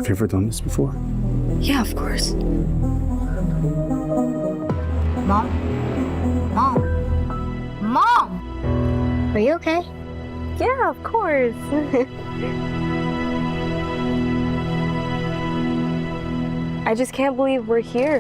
Have you ever done this before? Yeah, of course. Mom? Mom? Mom! Are you okay? Yeah, of course. I just can't believe we're here.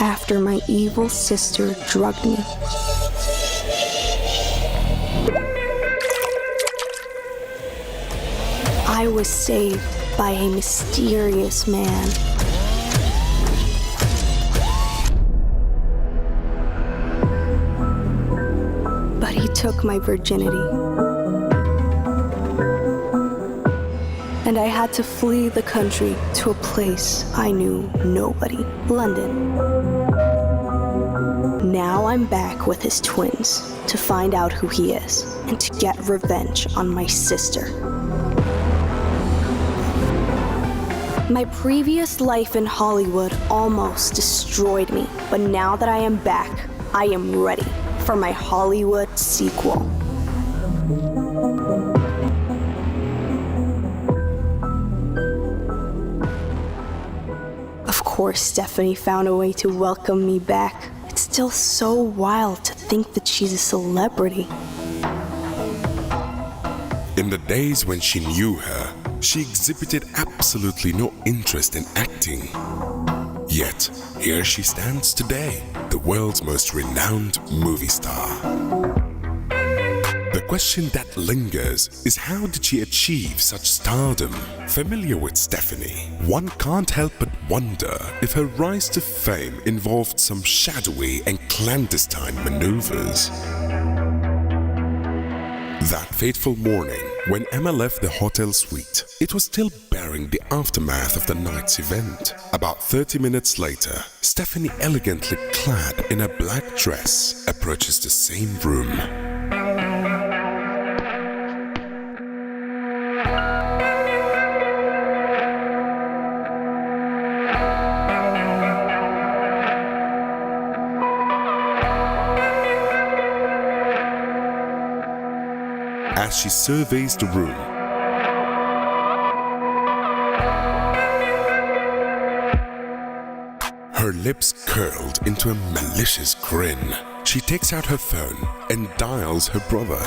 After my evil sister drugged me. I was saved by a mysterious man. But he took my virginity. And I had to flee the country to a place I knew nobody, London. Now I'm back with his twins to find out who he is and to get revenge on my sister. My previous life in Hollywood almost destroyed me, but now that I am back, I am ready for my Hollywood sequel. Of course, Stephanie found a way to welcome me back. It's still so wild to think that she's a celebrity. In the days when she knew her, she exhibited absolutely no interest in acting. Yet, here she stands today, the world's most renowned movie star. The question that lingers is, how did she achieve such stardom? Familiar with Stephanie, one can't help but wonder if her rise to fame involved some shadowy and clandestine maneuvers. That fateful morning, when Emma left the hotel suite, it was still bearing the aftermath of the night's event. About 30 minutes later, Stephanie, elegantly clad in a black dress, approaches the same room. As she surveys the room, her lips curled into a malicious grin. She takes out her phone and dials her brother.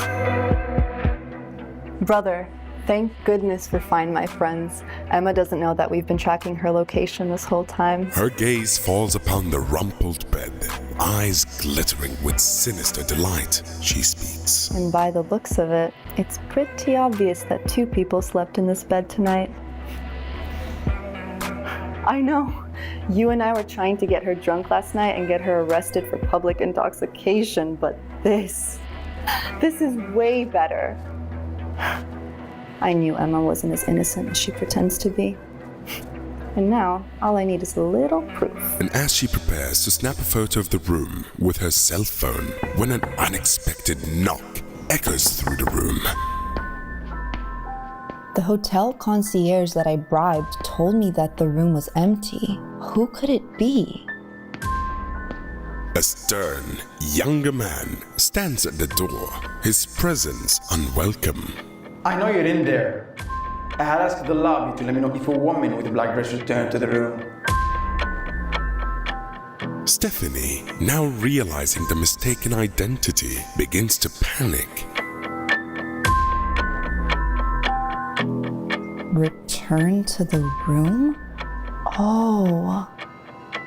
Brother, thank goodness for Find My Friends. Emma doesn't know that we've been tracking her location this whole time. Her gaze falls upon the rumpled bed. Eyes glittering with sinister delight, she speaks. And by the looks of it, it's pretty obvious that two people slept in this bed tonight. I know. You and I were trying to get her drunk last night and get her arrested for public intoxication, but this is way better. I knew Emma wasn't as innocent as she pretends to be. And now, all I need is a little proof. And as she prepares to snap a photo of the room with her cell phone, when an unexpected knock echoes through the room. The hotel concierge that I bribed told me that the room was empty. Who could it be? A stern, younger man stands at the door, his presence unwelcome. I know you're in there. I had asked the lobby to let me know if a woman with a black dress returned to the room. Stephanie, now realizing the mistaken identity, begins to panic. Return to the room? Oh,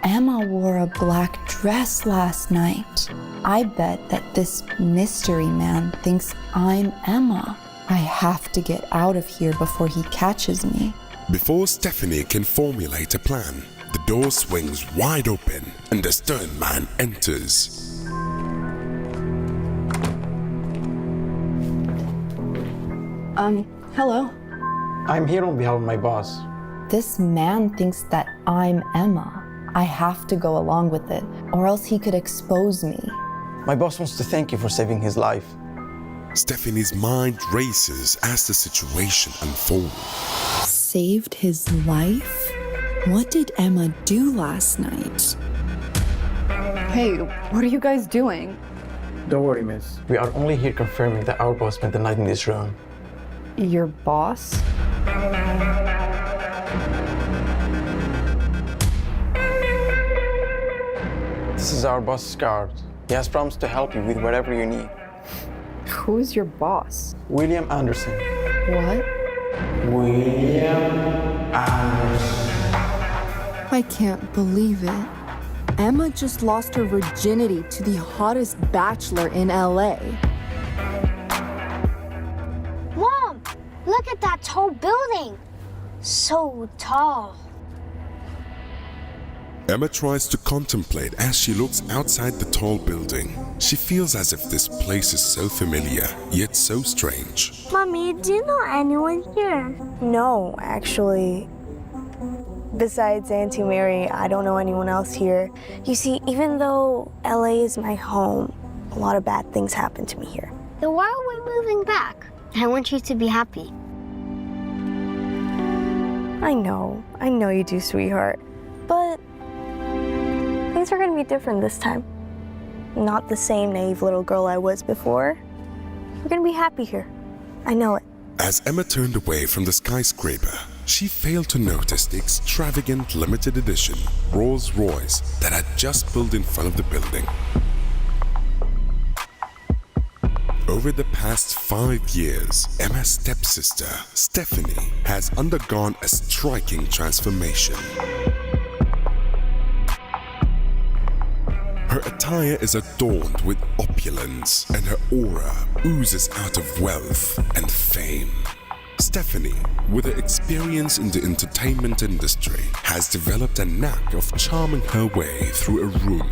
Emma wore a black dress last night. I bet that this mystery man thinks I'm Emma. I have to get out of here before he catches me. Before Stephanie can formulate a plan, the door swings wide open and the stern man enters. Hello? I'm here on behalf of my boss. This man thinks that I'm Emma. I have to go along with it, or else he could expose me. My boss wants to thank you for saving his life. Stephanie's mind races as the situation unfolds. Saved his life? What did Emma do last night? Hey, what are you guys doing? Don't worry, miss. We are only here confirming that our boss spent the night in this room. Your boss? This is our boss's card. He has promised to help you with whatever you need. Who's your boss? William Anderson. What? William Anderson. I can't believe it. Emma just lost her virginity to the hottest bachelor in LA. Mom, look at that tall building. So tall. Emma tries to contemplate as she looks outside the tall building. She feels as if this place is so familiar, yet so strange. Mommy, do you know anyone here? No, actually. Besides Auntie Mary, I don't know anyone else here. You see, even though LA is my home, a lot of bad things happen to me here. Then why are we moving back? I want you to be happy. I know you do, sweetheart. But things are gonna be different this time. Not the same naive little girl I was before. We're gonna be happy here. I know it. As Emma turned away from the skyscraper, she failed to notice the extravagant limited edition Rolls Royce that had just pulled in front of the building. Over the past 5 years, Emma's stepsister, Stephanie, has undergone a striking transformation. Her attire is adorned with opulence, and her aura oozes out of wealth and fame. Stephanie, with her experience in the entertainment industry, has developed a knack of charming her way through a room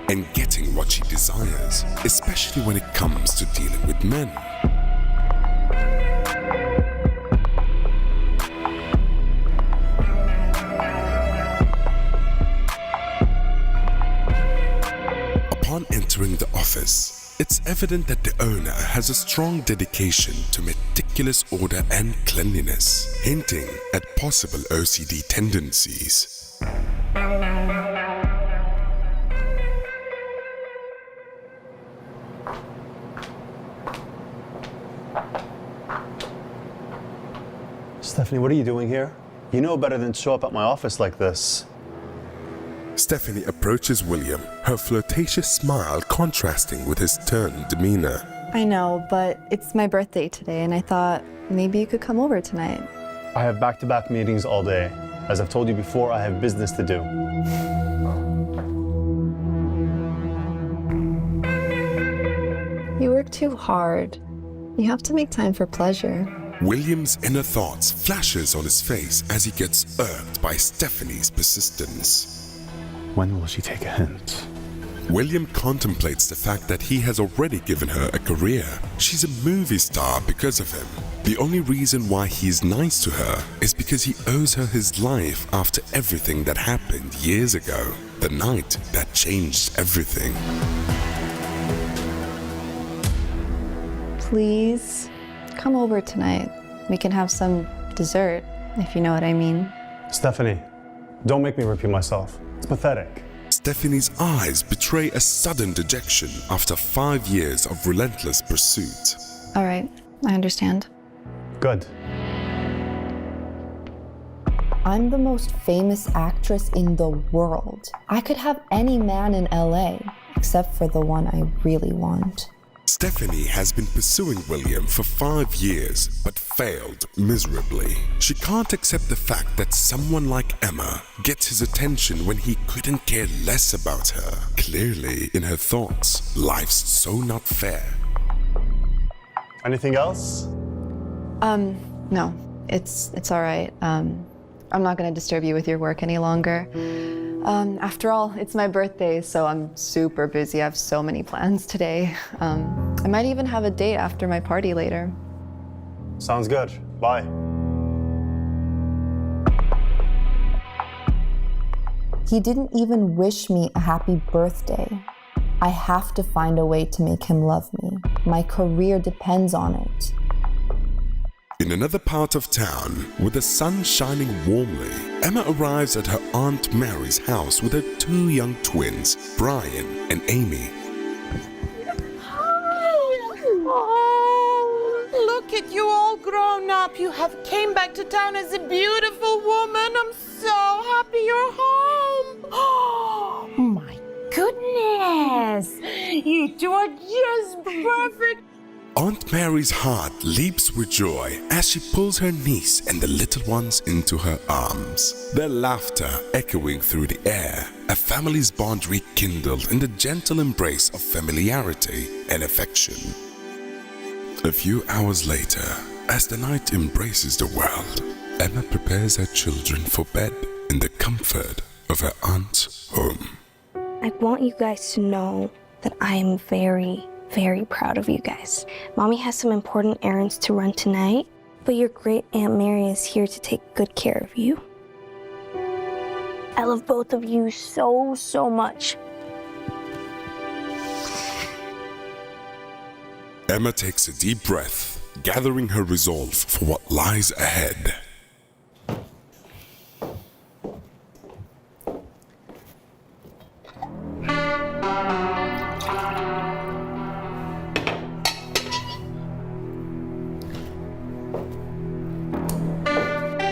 and getting what she desires, especially when it comes to dealing with men. Upon entering the office, it's evident that the owner has a strong dedication to meticulous order and cleanliness, hinting at possible OCD tendencies. Stephanie, what are you doing here? You know better than to show up at my office like this. Stephanie approaches William, her flirtatious smile contrasting with his stern demeanor. I know, but it's my birthday today, and I thought maybe you could come over tonight. I have back-to-back meetings all day. As I've told you before, I have business to do. You work too hard. You have to make time for pleasure. William's inner thoughts flashes on his face as he gets irked by Stephanie's persistence. When will she take a hint? William contemplates the fact that he has already given her a career. She's a movie star because of him. The only reason why he's nice to her is because he owes her his life after everything that happened years ago. The night that changed everything. Please, come over tonight. We can have some dessert, if you know what I mean. Stephanie, don't make me repeat myself. It's pathetic. Stephanie's eyes betray a sudden dejection after 5 years of relentless pursuit. All right, I understand. Good. I'm the most famous actress in the world. I could have any man in LA, except for the one I really want. Stephanie has been pursuing William for 5 years, but failed miserably. She can't accept the fact that someone like Emma gets his attention when he couldn't care less about her. Clearly, in her thoughts, life's so not fair. Anything else? No, it's all right. I'm not gonna disturb you with your work any longer. After all, it's my birthday, so I'm super busy. I have so many plans today. I might even have a date after my party later. Sounds good. Bye. He didn't even wish me a happy birthday. I have to find a way to make him love me. My career depends on it. In another part of town, with the sun shining warmly, Emma arrives at her Aunt Mary's house with her 2 young twins, Brian and Amy. Oh, look at you all grown up. You have came back to town as a beautiful woman. I'm so happy you're home. Oh, my goodness. You two are just perfect. Aunt Mary's heart leaps with joy as she pulls her niece and the little ones into her arms. Their laughter echoing through the air, a family's bond rekindled in the gentle embrace of familiarity and affection. A few hours later, as the night embraces the world, Emma prepares her children for bed in the comfort of her aunt's home. I want you guys to know that I am very, very proud of you guys. Mommy has some important errands to run tonight, but your great Aunt Mary is here to take good care of you. I love both of you so, so much. Emma takes a deep breath, gathering her resolve for what lies ahead.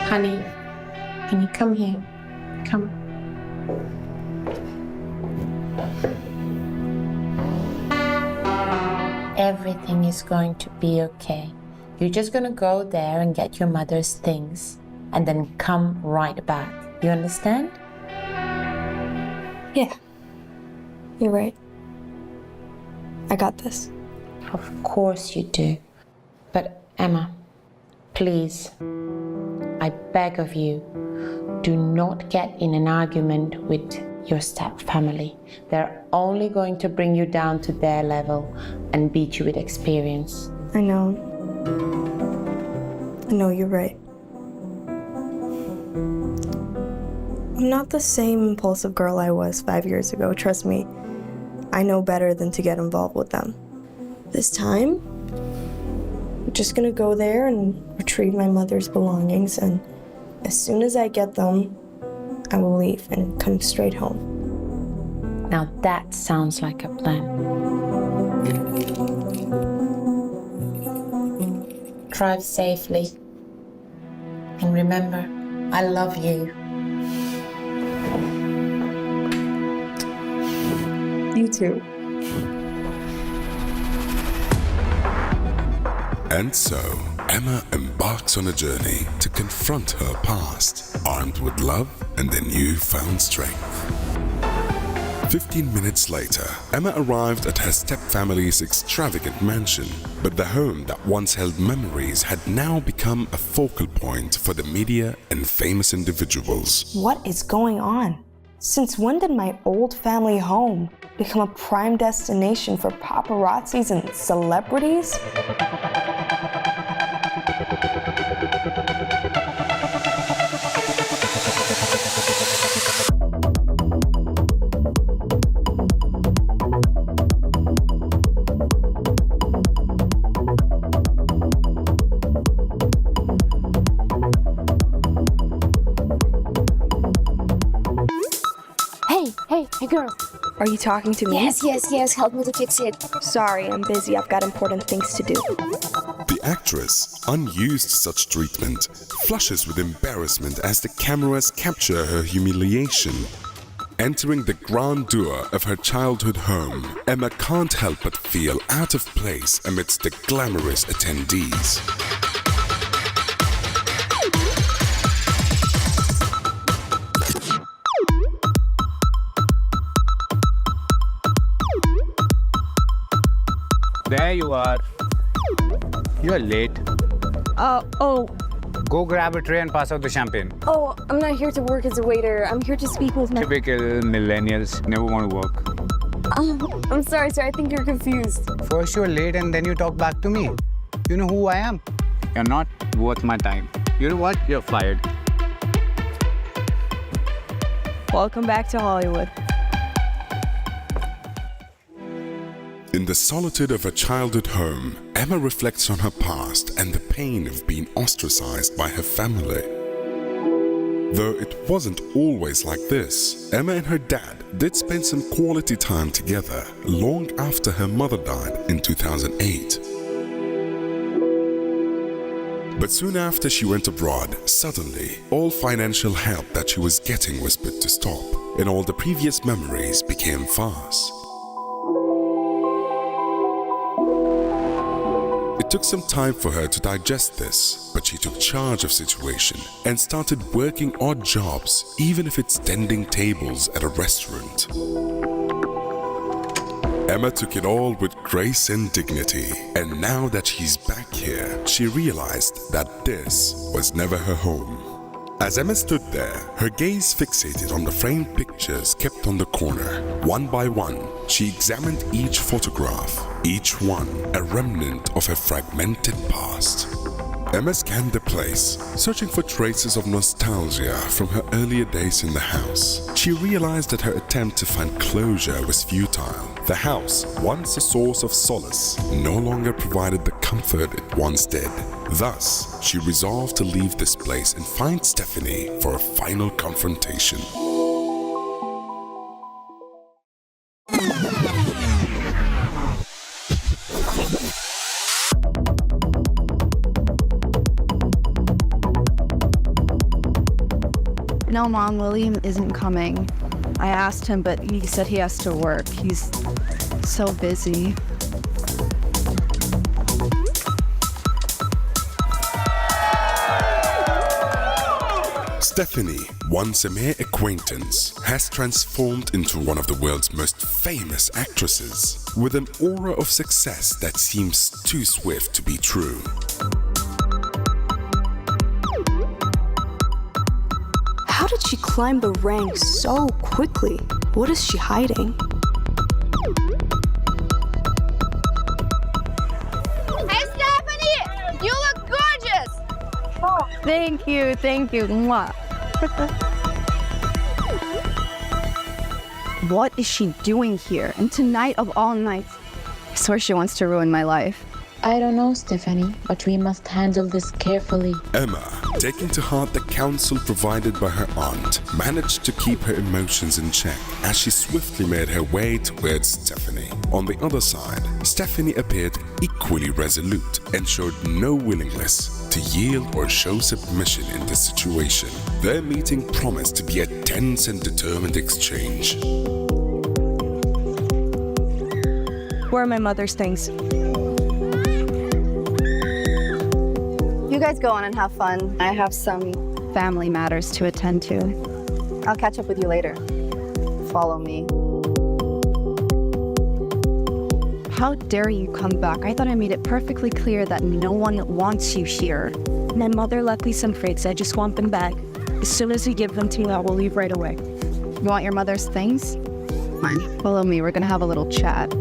Honey, come here. Come. Everything is going to be okay. You're just gonna go there and get your mother's things and then come right back. You understand? Yeah, you're right. I got this. Of course you do. But Emma, please, I beg of you, do not get in an argument with your step-family. They're only going to bring you down to their level and beat you with experience. I know. I know, you're right. I'm not the same impulsive girl I was 5 years ago, trust me. I know better than to get involved with them. This time, I'm just gonna go there and retrieve my mother's belongings, and as soon as I get them, I will leave and come straight home. Now that sounds like a plan. Drive safely. And remember, I love you. You too. And so, Emma embarks on a journey to confront her past, armed with love and a newfound strength. 15 minutes later, Emma arrived at her stepfamily's extravagant mansion, but the home that once held memories had now become a focal point for the media and famous individuals. What is going on? Since when did my old family home become a prime destination for paparazzis and celebrities? Hey girl. Are you talking to me? Yes, help me to fix it. Sorry, I'm busy. I've got important things to do. The actress, unused to such treatment, flushes with embarrassment as the cameras capture her humiliation. Entering the grandeur of her childhood home, Emma can't help but feel out of place amidst the glamorous attendees. There you are. You're late. Go grab a tray and pass out the champagne. Oh, I'm not here to work as a waiter. I'm here to speak with my... Typical millennials, never want to work. I'm sorry, sir. I think you're confused. First you're late and then you talk back to me. You know who I am. You're not worth my time. You know what? You're fired. Welcome back to Hollywood. In the solitude of her childhood home, Emma reflects on her past and the pain of being ostracized by her family. Though it wasn't always like this, Emma and her dad did spend some quality time together long after her mother died in 2008. But soon after she went abroad, suddenly, all financial help that she was getting was put to stop, and all the previous memories became farce. It took some time for her to digest this, but she took charge of the situation and started working odd jobs, even if it's tending tables at a restaurant. Emma took it all with grace and dignity, and now that she's back here, she realized that this was never her home. As Emma stood there, her gaze fixated on the framed pictures kept on the corner. One by one, she examined each photograph, each one a remnant of her fragmented past. Emma scanned the place, searching for traces of nostalgia from her earlier days in the house. She realized that her attempt to find closure was futile. The house, once a source of solace, no longer provided the comfort it once did. Thus, she resolved to leave this place and find Stephanie for a final confrontation. No, Mom, William isn't coming. I asked him, but he said he has to work. He's so busy. Stephanie, once a mere acquaintance, has transformed into one of the world's most famous actresses, with an aura of success that seems too swift to be true. How did she climb the ranks so quickly? What is she hiding? Hey, Stephanie! You look gorgeous! Oh, thank you. Mwah. What is she doing here? And tonight of all nights? I swear she wants to ruin my life. I don't know, Stephanie, but we must handle this carefully. Emma, taking to heart the counsel provided by her aunt, managed to keep her emotions in check as she swiftly made her way towards Stephanie. On the other side, Stephanie appeared equally resolute and showed no willingness to yield or show submission in this situation. Their meeting promised to be a tense and determined exchange. Where are my mother's things? You guys go on and have fun. I have some Family matters to attend to. I'll catch up with you later. Follow me. How dare you come back? I thought I made it perfectly clear that no one wants you here. My mother left me some figs. I just want them back. As soon as you give them to me, I will leave right away. You want your mother's things? Fine. Follow me. We're gonna have a little chat.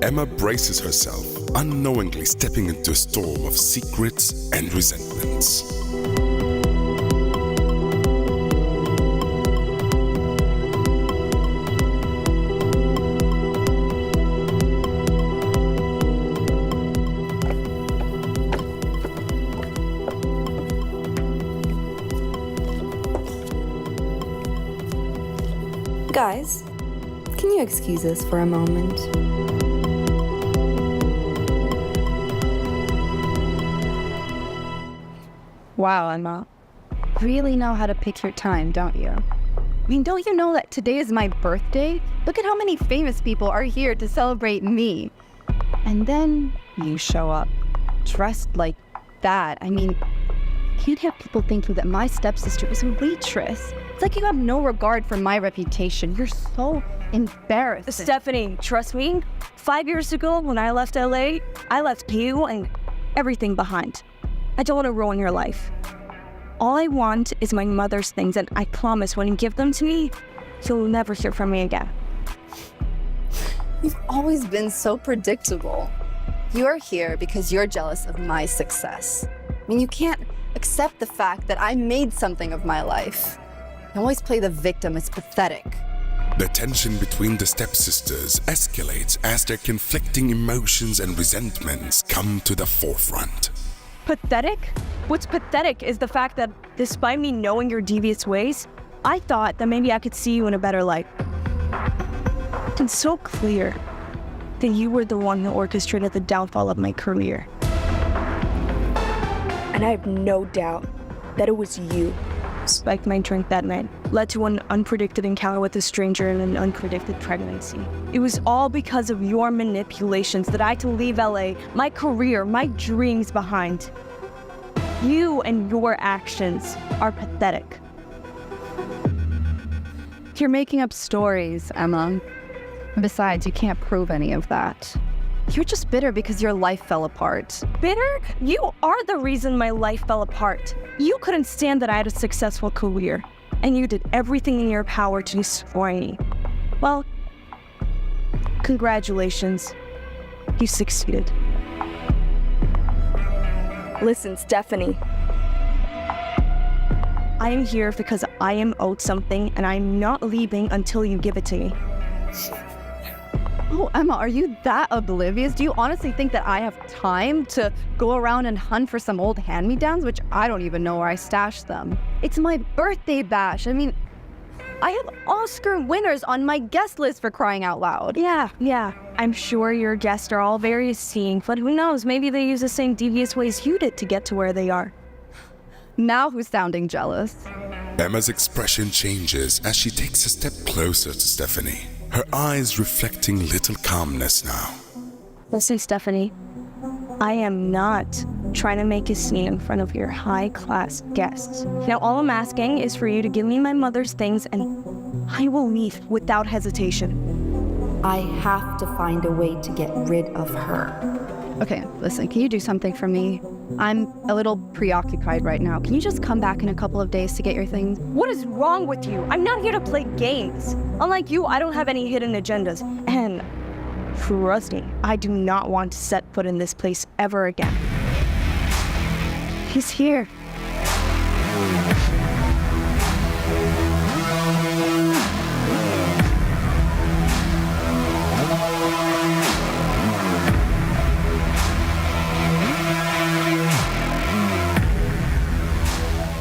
Emma braces herself, unknowingly stepping into a storm of secrets and resentments. Guys, can you excuse us for a moment? Wow, Emma. Really know how to pick your time, don't you? I mean, don't you know that today is my birthday? Look at how many famous people are here to celebrate me. And then you show up, dressed like that. I mean, I can't have people thinking that my stepsister is a waitress. It's like you have no regard for my reputation. You're so embarrassed. Stephanie, trust me, 5 years ago when I left LA, I left you and everything behind. I don't want to ruin your life. All I want is my mother's things, and I promise when you give them to me, you'll never hear from me again. You've always been so predictable. You're here because you're jealous of my success. I mean, you can't accept the fact that I made something of my life. You always play the victim. It's pathetic. The tension between the stepsisters escalates as their conflicting emotions and resentments come to the forefront. Pathetic? What's pathetic is the fact that despite me knowing your devious ways, I thought that maybe I could see you in a better light. It's so clear that you were the one who orchestrated the downfall of my career. And I have no doubt that it was you. Spiked my drink that night, led to an unpredicted encounter with a stranger and an unpredicted pregnancy. It was all because of your manipulations that I had to leave LA, my career, my dreams behind. You and your actions are pathetic. You're making up stories, Emma. Besides, you can't prove any of that. You're just bitter because your life fell apart. Bitter? You are the reason my life fell apart. You couldn't stand that I had a successful career, and you did everything in your power to destroy me. Well, congratulations. You succeeded. Listen, Stephanie. I am here because I am owed something, and I'm not leaving until you give it to me. Oh, Emma, are you that oblivious? Do you honestly think that I have time to go around and hunt for some old hand-me-downs, which I don't even know where I stashed them? It's my birthday bash. I mean, I have Oscar winners on my guest list, for crying out loud. Yeah. I'm sure your guests are all very esteemed, but who knows, maybe they use the same devious ways you did to get to where they are. Now who's sounding jealous? Emma's expression changes as she takes a step closer to Stephanie, her eyes reflecting little calmness now. Listen, Stephanie, I am not trying to make a scene in front of your high-class guests. Now, all I'm asking is for you to give me my mother's things, and I will leave without hesitation. I have to find a way to get rid of her. Okay, listen, can you do something for me? I'm a little preoccupied right now. Can you just come back in a couple of days to get your things? What is wrong with you? I'm not here to play games. Unlike you, I don't have any hidden agendas. And trust me, I do not want to set foot in this place ever again. He's here.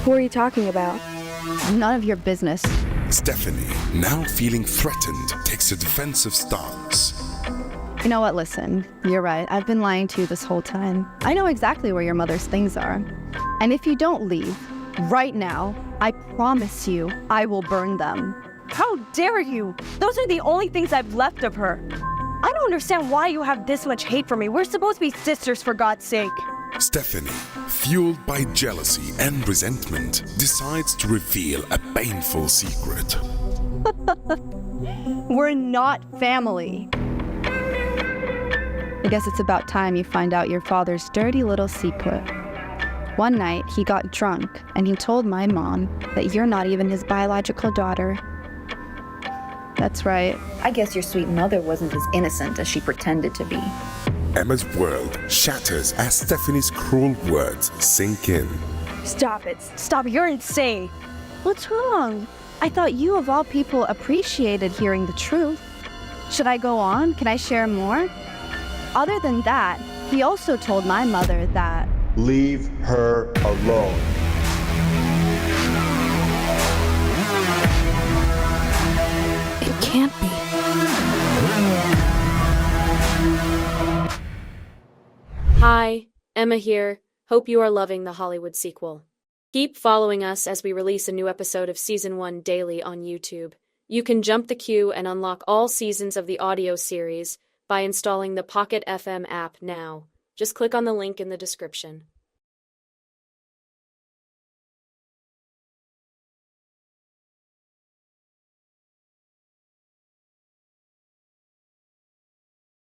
Who are you talking about? None of your business. Stephanie, now feeling threatened, takes a defensive stance. You know what, listen, you're right. I've been lying to you this whole time. I know exactly where your mother's things are. And if you don't leave, right now, I promise you, I will burn them. How dare you? Those are the only things I've left of her. I don't understand why you have this much hate for me. We're supposed to be sisters, for God's sake. Stephanie, fueled by jealousy and resentment, decides to reveal a painful secret. We're not family. I guess it's about time you find out your father's dirty little secret. One night, he got drunk, and he told my mom that you're not even his biological daughter. That's right. I guess your sweet mother wasn't as innocent as she pretended to be. Emma's world shatters as Stephanie's cruel words sink in. Stop it. Stop it. You're insane. What's wrong? I thought you, of all people, appreciated hearing the truth. Should I go on? Can I share more? Other than that, he also told my mother that... Leave her alone. It can't be. Hi, Emma here. Hope you are loving the Hollywood sequel. Keep following us as we release a new episode of Season 1 daily on YouTube. You can jump the queue and unlock all seasons of the audio series by installing the Pocket FM app now. Just click on the link in the description.